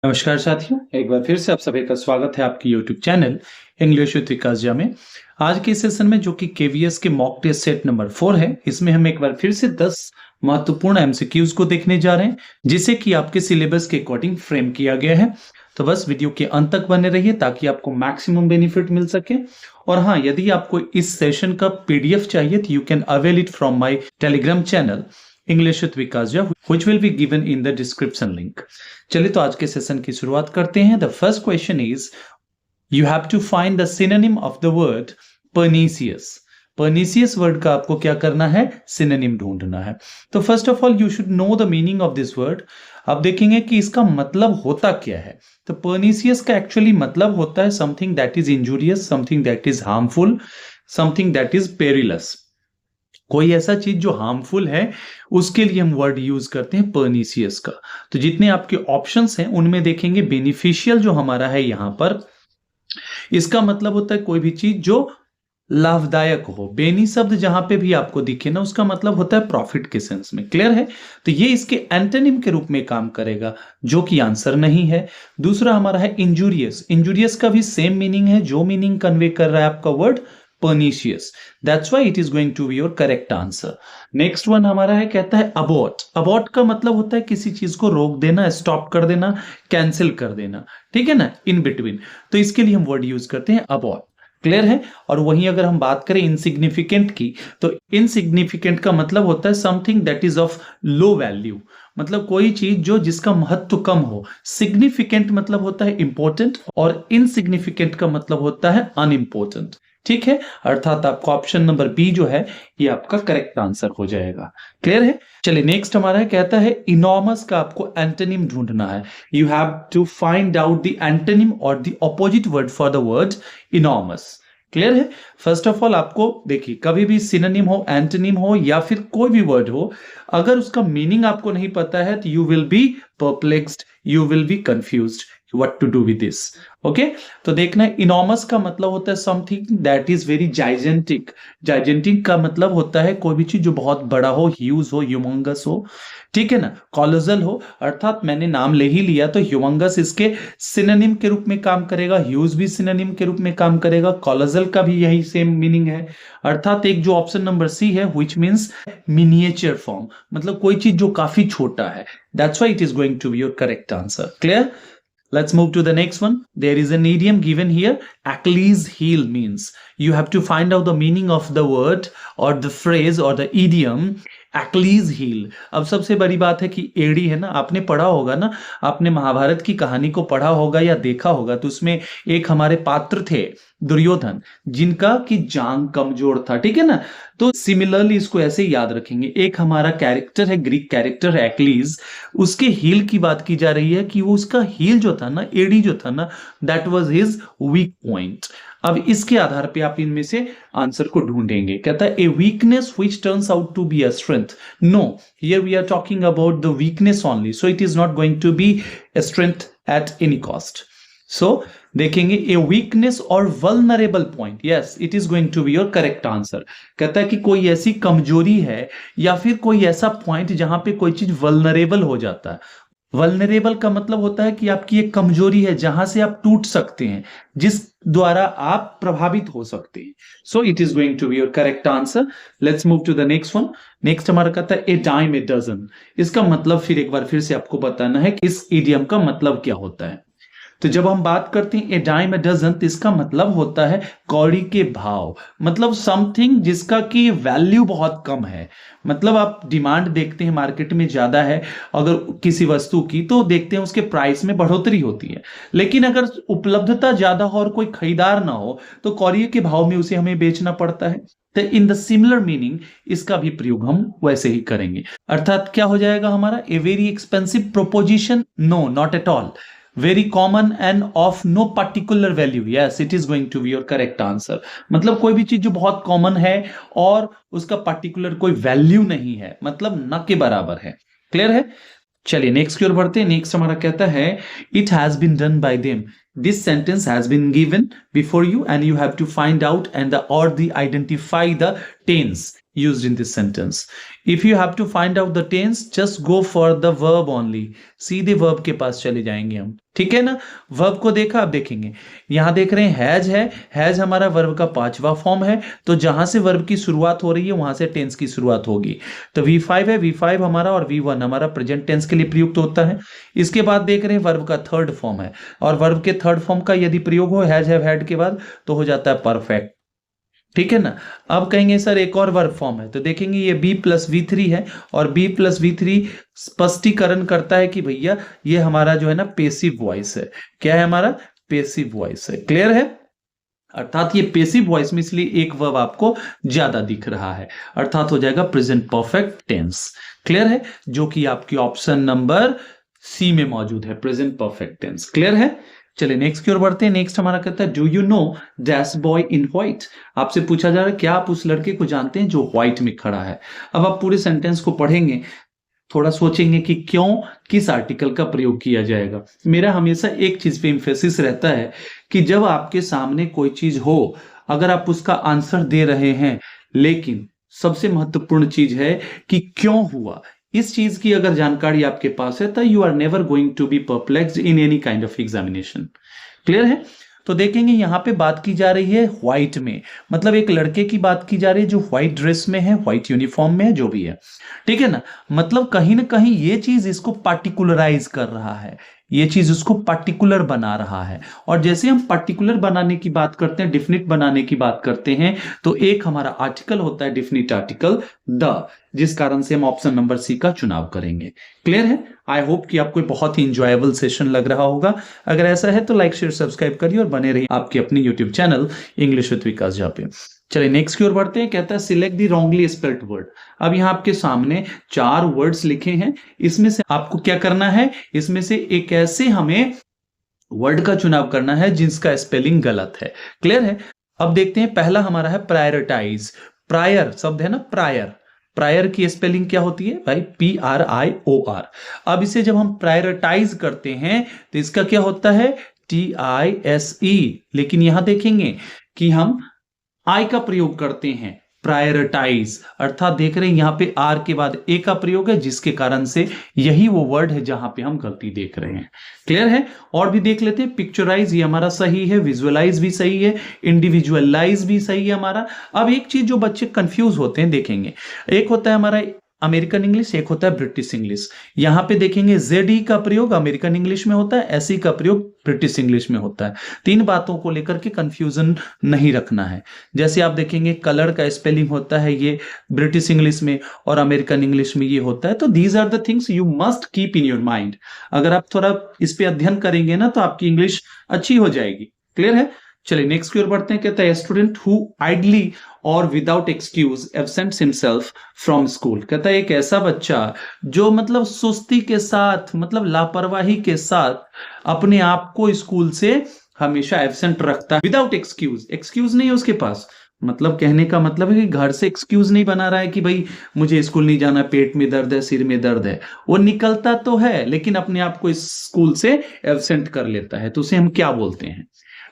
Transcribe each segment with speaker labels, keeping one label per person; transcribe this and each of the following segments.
Speaker 1: नमस्कार साथियों, एक बार फिर से आप सभी का स्वागत है आपकी YouTube channel English with Vikas जा में। आज के सेशन में जो कि केवीएस के मॉक टेस्ट सेट नंबर 4 है, इसमें हम एक बार फिर से 10 महत्वपूर्ण एमसीक्यूज को देखने जा रहे हैं, जिसे कि आपके सिलेबस के अकॉर्डिंग फ्रेम किया गया है। तो बस वीडियो के अंत तक बने रहिए ताकि आपको मैक्सिमम बेनिफिट मिल सके। और हाँ, यदि आपको इस सेशन का पीडीएफ चाहिए तो you can avail it from my Telegram channel English with Vikas जा, which will be given in the description link। चलिए तो आज के सेशन की शुरुआत करते हैं। The first question is you have to find the synonym of the word pernicious. Pernicious word का आपको क्या करना है? सिनोनिम ढूंढना है। तो first of all you should know the meaning of this word. अब देखेंगे कि इसका मतलब होता क्या है। तो पर्नीसियस का एक्चुअली मतलब होता है something that is injurious, something that is harmful, something that is perilous. कोई ऐसा चीज जो हार्मफुल है उसके लिए हम वर्ड यूज करते हैं पर्नीसियस का। तो जितने आपके ऑप्शंस हैं उनमें देखेंगे बेनिफिशियल जो हमारा है यहां पर, इसका मतलब होता है कोई भी चीज जो लाभदायक हो। बेनी शब्द जहां पे भी आपको दिखे ना, उसका मतलब होता है प्रॉफिट के सेंस में। क्लियर है? तो ये इसके एंटोनिम के रूप में काम करेगा, जो कि आंसर नहीं है। दूसरा हमारा है इंजूरियस। इंजूरियस का भी सेम मीनिंग है, जो मीनिंग कन्वे कर रहा है आपका word pernicious, that's why it is going to be your correct answer। Next one हमारा है, कहता है abort। abort का मतलब होता है किसी चीज को रोक देना, स्टॉप कर देना, कैंसिल कर देना, ठीक है ना, इन बिटवीन। तो इसके लिए हम वर्ड यूज करते हैं abort। क्लियर है? और वहीं अगर हम बात करें इनसिग्निफिकेंट की, तो इनसिग्निफिकेंट का मतलब होता है something that is of low value, मतलब कोई चीज जो जिसका महत्व कम हो। सिग्निफिकेंट मतलब होता है इंपॉर्टेंट, और इनसिग्निफिकेंट का मतलब होता है अनइम्पोर्टेंट। ठीक है? अर्थात आपको ऑप्शन नंबर बी जो है ये आपका करेक्ट आंसर हो जाएगा। क्लियर है? चलिए नेक्स्ट हमारा है, कहता है इनॉर्मस का आपको एंटोनिम ढूंढना है। You have to find out the antonym और the opposite word for the word enormous. Clear है? फर्स्ट ऑफ ऑल आपको देखिए, कभी भी सिनोनिम हो, एंटोनिम हो या फिर कोई भी वर्ड हो, अगर उसका मीनिंग आपको नहीं पता है तो you will be perplexed, you will be confused what to do with this। Okay, तो देखना है इनॉर्मस का मतलब होता है something that is very gigantic. Gigantic का मतलब होता है कोई भी चीज जो बहुत बड़ा हो, ह्यूज हो, ह्यूमंगस हो, ठीक है ना, कॉलोजल हो। अर्थात मैंने नाम ले ही लिया तो ह्यूमंगस इसके सिनोनिम के रूप में काम करेगा, ह्यूज भी सिनोनिम के रूप में काम करेगा, कॉलोजल का भी यही सेम मीनिंग है। अर्थात एक जो ऑप्शन नंबर सी है व्हिच मींस मिनिएचर फॉर्म, मतलब कोई चीज जो काफी छोटा है। That's why it is going to be your correct answer. Clear? Let's move to the next one। There is an idiom given here, Achilles heel means। You have to find out the meaning of the word or the phrase or the idiom Achilles heel। अब सबसे बड़ी बात है कि एड़ी है ना, आपने पढ़ा होगा ना, आपने महाभारत की कहानी को पढ़ा होगा या देखा होगा, तो उसमें एक हमारे पात्र थे दुर्योधन, जिनका कि जांग कमजोर था, ठीक है ना। तो सिमिलरली इसको ऐसे ही याद रखेंगे। एक हमारा कैरेक्टर है, ग्रीक कैरेक्टर है एक्लीज, उसके हील की बात की जा रही है कि वो उसका हील जो था ना, एड़ी जो था ना, that was his weak point. अब इसके आधार पे आप इनमें से आंसर को ढूंढेंगे। कहता है a weakness which turns out to be a strength. No, here we are talking about the weakness only, so it is not going to be a strength at any cost. So देखेंगे a weakness और vulnerable point. Yes, it is going to be your correct answer. कहता है कि कोई ऐसी कमजोरी है या फिर कोई ऐसा पॉइंट जहां पे कोई चीज वल्नरेबल हो जाता है। वल्नरेबल का मतलब होता है कि आपकी एक कमजोरी है जहां से आप टूट सकते हैं, जिस द्वारा आप प्रभावित हो सकते हैं। So it is going to be your correct answer. Let's move to the next one. Next हमारा कहता है ए डाइम ए डजन। इसका मतलब फिर एक बार फिर से आपको बताना है कि इस इडियम का मतलब क्या होता है। तो जब हम बात करते हैं ए डाइम ए डजन, तो इसका मतलब होता है कौड़ी के भाव, मतलब समथिंग जिसका की वैल्यू बहुत कम है। मतलब आप डिमांड देखते हैं मार्केट में ज्यादा है अगर किसी वस्तु की, तो देखते हैं उसके प्राइस में बढ़ोतरी होती है, लेकिन अगर उपलब्धता ज्यादा हो और कोई खरीदार ना हो तो कौड़ी के भाव में उसे हमें बेचना पड़ता है। तो इन द सिमिलर मीनिंग इसका भी प्रयोग हम वैसे ही करेंगे। अर्थात क्या हो जाएगा हमारा, a very expensive proposition. No, not at all. Very common and of no particular value. Yes, it is going to be your correct answer. मतलब कोई भी चीज जो बहुत कॉमन है और उसका पर्टिकुलर कोई वैल्यू नहीं है, मतलब न के बराबर है। क्लियर है? चलिए नेक्स्ट की ओर बढ़ते हैं। नेक्स्ट हमारा कहता है it has been done by them. This sentence has been given before you and you have to find out and the और the identify the tense. used in this sentence. If you have to find out the tense, just go for the verb only. सीधे verb के पास चले जाएंगे हम, ठीक है ना। verb को देखा, अब देखेंगे यहां देख रहे हैं हैज है, हैज हमारा verb का 5वां फॉर्म है, तो जहां से verb की शुरुआत हो रही है वहां से tense की शुरुआत होगी। तो V5 है, V5 हमारा और V1 हमारा प्रेजेंट टेंस के लिए प्रयुक्त होता है। इसके बाद देख रहे हैं verb का 3rd फॉर्म है, और verb के 3rd फॉर्म का यदि प्रयोग हो हैज हैव हैड के बाद तो हो जाता है परफेक्ट, ठीक है ना। अब कहेंगे सर एक और वर्ब फॉर्म है, तो देखेंगे ये B प्लस V3 है, और B प्लस V3 स्पष्टीकरण करता है कि भैया ये हमारा जो है ना पेसिव वॉइस है। क्या है हमारा? पेसिव वॉइस है। क्लियर है? अर्थात ये पेसिव वॉइस में इसलिए एक वर्ब आपको ज्यादा दिख रहा है, अर्थात हो जाएगा प्रेजेंट परफेक्ट टेंस। क्लियर है? जो कि आपकी ऑप्शन नंबर सी में मौजूद है, प्रेजेंट परफेक्ट टेंस। क्लियर है? चलिए नेक्स्ट की ओर बढ़ते हैं। नेक्स्ट हमारा कहता है do you know dash boy in white. आपसे पूछा जा रहा है क्या आप उस लड़के को जानते हैं जो व्हाइट में खड़ा है। अब आप पूरे सेंटेंस को पढ़ेंगे, थोड़ा सोचेंगे कि क्यों, किस आर्टिकल का प्रयोग किया जाएगा। मेरा हमेशा एक चीज पे इंफेसिस रहता है कि जब आपके सामने कोई चीज हो, अगर आप उसका आंसर दे रहे हैं, लेकिन सबसे महत्वपूर्ण चीज है कि क्यों हुआ। इस चीज की अगर जानकारी आपके पास है तो you are never going to be perplexed in any kind of examination. Clear है? तो देखेंगे यहां पे बात की जा रही है व्हाइट में, मतलब एक लड़के की बात की जा रही है जो व्हाइट ड्रेस में है, व्हाइट यूनिफॉर्म में है, जो भी है, ठीक है ना। मतलब कहीं ना कहीं ये चीज इसको पार्टिकुलराइज कर रहा है, ये चीज उसको पार्टिकुलर बना रहा है। और जैसे हम पार्टिकुलर बनाने की बात करते हैं, डिफिनिट बनाने की बात करते हैं, तो एक हमारा आर्टिकल होता है डिफिनिट आर्टिकल द, जिस कारण से हम ऑप्शन नंबर सी का चुनाव करेंगे। क्लियर है? आई होप कि आपको बहुत ही इंजॉयबल सेशन लग रहा होगा। अगर ऐसा है तो लाइक शेयर सब्सक्राइब करिए और बने रहिए आपके अपनी यूट्यूब चैनल इंग्लिश विद विकास जहाँ पे। चलिए नेक्स्ट की ओर बढ़ते हैं। कहता है select the wrongly spelled word. अब यहाँ आपके सामने 4 वर्ड्स लिखे हैं, इसमें से आपको क्या करना है, इसमें से एक ऐसे हमें वर्ड का चुनाव करना है जिसका स्पेलिंग गलत है। क्लियर है? अब देखते हैं, पहला हमारा है प्रायोरिटाइज। प्रायर शब्द है ना, प्रायर, प्रायर की स्पेलिंग क्या होती है भाई? PRIOR। अब इसे जब हम प्रायोरिटाइज करते हैं तो इसका क्या होता है? TISE। लेकिन यहां देखेंगे कि हम आई का प्रयोग करते हैं, प्रायोरिटाइज, अर्थात देख रहे हैं यहां पे आर के बाद ए का प्रयोग है, जिसके कारण से यही वो वर्ड है जहां पे हम गलती देख रहे हैं। क्लियर है? और भी देख लेते हैं। पिक्चराइज ये हमारा सही है, विजुअलाइज भी सही है, इंडिविजुअलाइज भी सही है हमारा। अब एक चीज जो बच्चे कंफ्यूज होते हैं, देखेंगे एक होता है हमारा अमेरिकन इंग्लिश, एक होता है ब्रिटिश इंग्लिश। यहां पे देखेंगे ZE का प्रयोग अमेरिकन इंग्लिश में होता है, SE का प्रयोग ब्रिटिश इंग्लिश में होता है। 3 बातों को लेकर के कंफ्यूजन नहीं रखना है। जैसे आप देखेंगे कलर का स्पेलिंग होता है ये ब्रिटिश इंग्लिश में और अमेरिकन इंग्लिश में ये होता है। तो these are the things you must keep in your mind. अगर आप थोड़ा इस पे अध्ययन करेंगे ना तो आपकी इंग्लिश अच्छी हो जाएगी। क्लियर है? चलिए नेक्स्ट की ओर बढ़ते हैं। कहता है स्टूडेंट हु आइडली और without excuse absents himself from school. कहता है एक ऐसा बच्चा जो मतलब सुस्ती के साथ, मतलब लापरवाही के साथ अपने आप को स्कूल से हमेशा एब्सेंट रखता है विदाउट एक्सक्यूज। एक्सक्यूज नहीं है उसके पास, मतलब कहने का मतलब है कि घर से एक्सक्यूज नहीं बना रहा है कि भाई मुझे स्कूल नहीं जाना, पेट में दर्द है, सिर में दर्द है। वो निकलता तो है लेकिन अपने आप को इस स्कूल से एब्सेंट कर लेता है। तो उसे हम क्या बोलते हैं?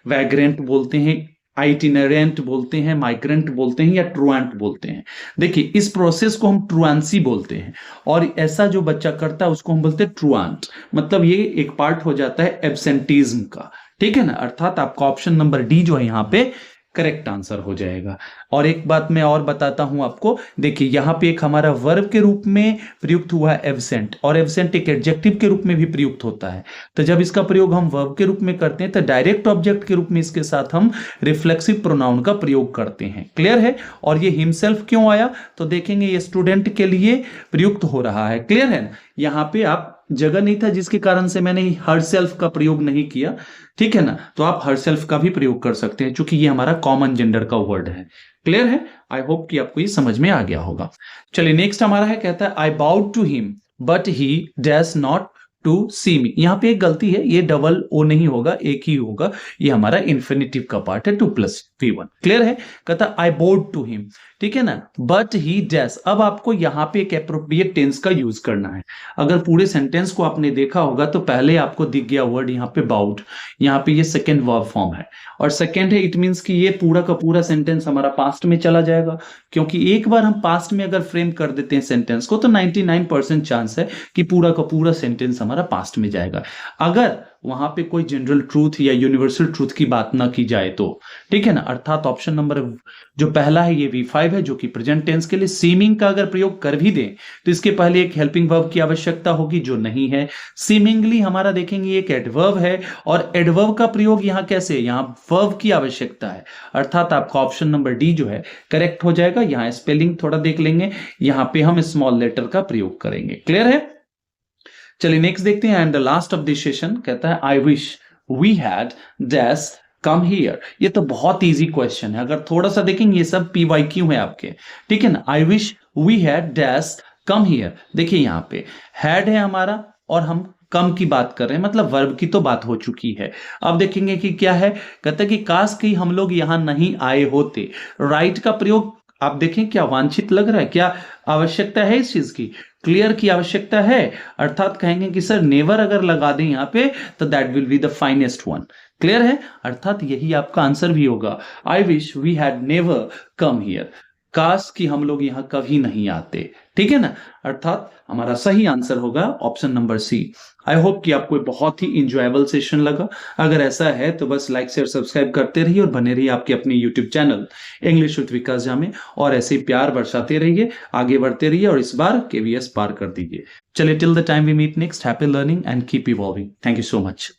Speaker 1: वैग्रेंट बोलते हैं, आइटिनरेंट बोलते हैं, माइग्रेंट बोलते हैं, या ट्रुएंट बोलते हैं। देखिए इस प्रोसेस को हम ट्रुएंसी बोलते हैं, और ऐसा जो बच्चा करता है उसको हम बोलते हैं ट्रुएंट। मतलब ये एक पार्ट हो जाता है एब्सेंटिज्म का, ठीक है ना। अर्थात आपका ऑप्शन नंबर डी जो है यहाँ पे करेक्ट आंसर हो जाएगा। और एक बात मैं और बताता हूं आपको, देखिए यहां पे एक हमारा वर्ब के रूप में प्रयुक्त हुआ है एब्सेंट, और एब्सेंट एक एडजेक्टिव के रूप में भी प्रयुक्त होता है। तो जब इसका प्रयोग हम वर्ब के रूप में करते हैं तो डायरेक्ट ऑब्जेक्ट के रूप में इसके साथ हम रिफ्लेक्सिव प्रोनाउन का प्रयोग करते हैं। क्लियर है? और ये हिमसेल्फ क्यों आया तो देखेंगे ये स्टूडेंट के लिए प्रयुक्त हो रहा है। क्लियर है? यहां पे आप जगह नहीं था जिसके कारण से मैंने हर सेल्फ का प्रयोग नहीं किया, ठीक है ना। तो आप हर सेल्फ का भी प्रयोग कर सकते हैं क्योंकि ये हमारा कॉमन जेंडर का वर्ड है। क्लियर है? आई होप कि आपको ये समझ में आ गया होगा। चलिए नेक्स्ट हमारा है, कहता है I bowed to him but he dash not to see me. यहाँ पे एक गलती है, ये डबल ओ नहीं होगा, एक ही होगा, ये हमारा इन्फिनिटिव का पार्ट है, 2 + V1। क्लियर है? कहता आई बोर्ड टू हिम, ठीक है ना, बट ही डैश। अब आपको यहाँ पे एक एप्रोप्रिएट टेंस का यूज करना है। अगर पूरे सेंटेंस को आपने देखा होगा तो पहले आपको दिख गया वर्ड यहाँ पे बाउट, यहाँ पे ये सेकेंड वर्ब फॉर्म है, और सेकेंड है, इट मीन्स कि ये पूरा का पूरा सेंटेंस हमारा पास्ट में चला जाएगा, क्योंकि एक बार हम पास्ट में अगर फ्रेम कर देते हैं सेंटेंस को तो 99% चांस है कि पूरा का पूरा सेंटेंस हमारा पास्ट में जाएगा, अगर वहां पे कोई जनरल ट्रूथ या यूनिवर्सल ट्रूथ की बात ना की जाए तो, ठीक है ना। अर्थात ऑप्शन नंबर जो पहला है ये V5 है, जो कि प्रेजेंट टेंस के लिए। सीमिंग का अगर प्रयोग कर भी दें तो इसके पहले एक हेल्पिंग वर्ब की आवश्यकता होगी, जो नहीं है। सीमिंगली हमारा देखेंगे एक एडवर्ब है, और एडवर्ब का प्रयोग यहां कैसे, यहां वर्ब की आवश्यकता है, अर्थात आपका ऑप्शन नंबर डी जो है करेक्ट हो जाएगा। यहां स्पेलिंग थोड़ा देख लेंगे, यहां पे हम स्मॉल लेटर का प्रयोग करेंगे। क्लियर है? चलिए नेक्स्ट देखते हैं, and the last of this session कहता है I wish we had dash come here. ये तो बहुत इजी क्वेश्चन है, अगर थोड़ा सा देखेंगे ये सब PYQ है आपके, ठीक है ना। I wish we had dash come here, देखिए यहाँ पे हैड है हमारा और हम कम की बात कर रहे हैं, मतलब वर्ब की तो बात हो चुकी है। अब देखेंगे कि क्या है, कहता है कि काश कि हम लोग यहां नहीं आए होते। राइट का प्रयोग आप देखें, क्या वांछित लग रहा है, क्या आवश्यकता है इस चीज की, क्लियर की आवश्यकता है, अर्थात कहेंगे कि सर नेवर अगर लगा दें यहां पे तो that will be the finest one. Clear है? अर्थात यही आपका आंसर भी होगा, I wish we had never come here, काश कि हम लोग यहां कभी नहीं आते, ठीक है ना। अर्थात हमारा सही आंसर होगा option number C. I hope कि आपको बहुत ही इंजॉयबल सेशन लगा। अगर ऐसा है तो बस लाइक शेयर सब्सक्राइब करते रहिए और बने रहिए आपके अपने यूट्यूब चैनल इंग्लिश विद विकास झा में, और ऐसे ही प्यार बरसाते रहिए, आगे बढ़ते रहिए और इस बार KVS पार कर दीजिए। चलिए, till the time we meet next, happy learning and keep evolving. Thank you so much.